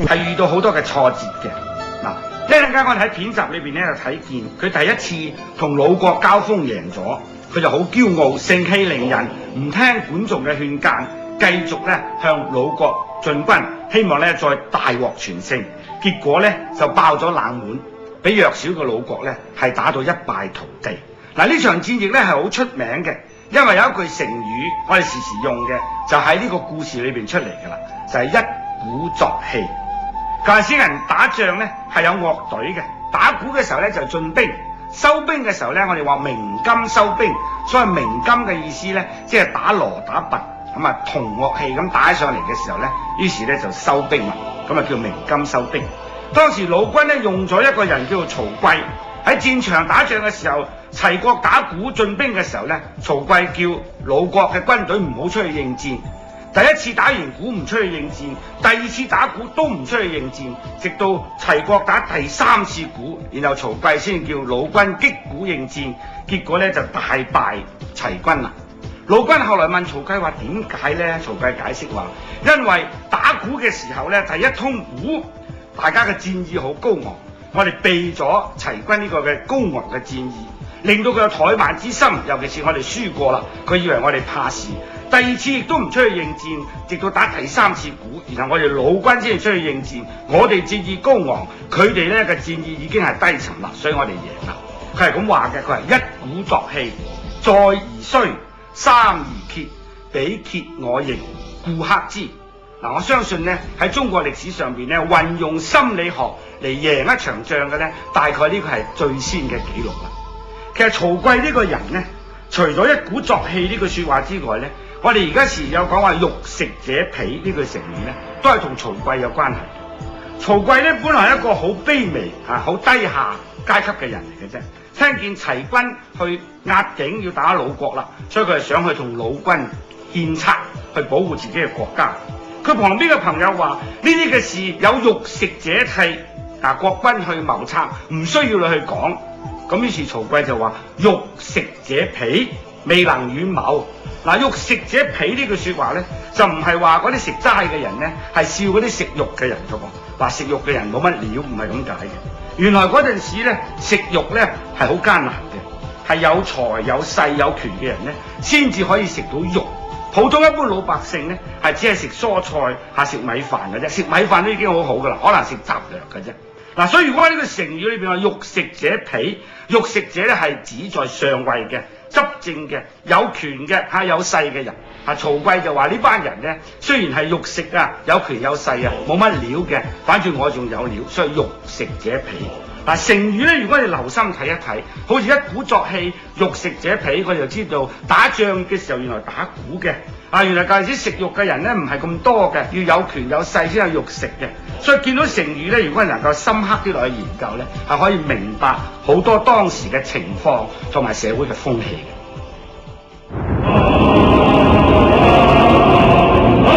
係遇到好多嘅挫折嘅。嗱，一陣間我哋喺片集裏邊咧就睇見佢第一次同魯國交鋒贏咗，佢就好驕傲，盛氣凌人，唔聽管仲嘅勸諫，繼續咧向魯國進軍，希望咧再大獲全勝。結果咧就爆咗冷門，俾弱小嘅魯國咧係打到一敗塗地。嗱，呢場戰役咧係好出名嘅，因為有一句成語我哋時時用嘅，就喺呢個故事裏邊出嚟㗎啦，就係一鼓作氣。舊時人打仗咧係有樂隊嘅，打鼓嘅時候咧就進兵，收兵嘅時候咧我哋話鳴金收兵，所謂鳴金嘅意思咧即係打鑼打鈸咁啊，同樂器咁打上嚟嘅時候咧，於是咧就收兵啦，咁啊叫鳴金收兵。當時魯軍咧用咗一個人叫做曹劌，喺戰場打仗嘅時候，齊國打鼓進兵嘅時候咧，曹劌叫魯國嘅軍隊唔好出去應戰。第一次打完鼓唔出去應戰，第二次打鼓都唔出去應戰，直到齊國打第三次鼓，然後曹劌先叫魯軍擊鼓應戰，結果咧就大敗齊軍啦。魯軍後來問曹劌話點解咧？曹劌解釋話，因為打鼓嘅時候咧，第一通鼓，大家嘅戰意好高昂，我哋避咗齊軍呢個嘅高昂嘅戰意，令到佢有怠慢之心，尤其是我哋輸過啦，佢以為我哋怕事。第二次亦都唔出去應戰，直到打第三次鼓，然後我哋魯軍先至出去應戰。我哋戰意高昂，佢哋咧嘅戰意已經係低沉啦，所以我哋贏啦。佢係咁話嘅，佢係一鼓作氣，再而衰，三而竭，彼竭我盈，故克之。嗱，我相信咧喺中國歷史上邊咧，運用心理學嚟贏一場仗嘅咧，大概呢個係最先嘅記錄啦。其實曹劌呢個人咧，除咗一鼓作氣呢句說話之外咧，我哋而家時有講話肉食者鄙呢句成語咧，都係同曹劌有關係。曹劌咧本來係一個好卑微好低下階級嘅人嚟嘅啫，聽見齊軍去壓境要打魯國啦，所以佢係想去同魯軍獻策，去保護自己嘅國家。佢旁邊嘅朋友話：呢啲嘅事有肉食者替，國軍去謀策，唔需要你去講。咁於是曹劌就話：肉食者鄙，未能與謀。嗱，肉食者鄙呢句說話咧，就唔係話嗰啲食齋嘅人咧係笑嗰啲食肉嘅人嘅喎，話食肉嘅人冇乜料，唔係咁解嘅。原來嗰陣時咧食肉咧係好艱難嘅，係有財有勢有權嘅人咧先至可以食到肉。普通一般老百姓咧係只係食蔬菜食米飯嘅啫，食米飯都已經好好噶啦，可能食雜糧嘅啫。嗱，所以如果喺呢個成語裏邊話肉食者鄙，肉食者咧係指在上位嘅、執政嘅、有權嘅有勢嘅人。曹劌就話呢班人咧雖然係肉食有權有勢冇乜料嘅，反正我仲有料，所以肉食者鄙。成語咧，如果你留心睇一睇，好似一鼓作氣、肉食者鄙，我就知道打仗嘅時候原來打鼓嘅。原來嗰陣時食肉嘅人咧唔係咁多嘅，要有權有勢先有肉食嘅。所以見到成語咧，如果能夠深刻啲落去研究咧，係可以明白好多當時嘅情況同埋社會嘅風氣嘅。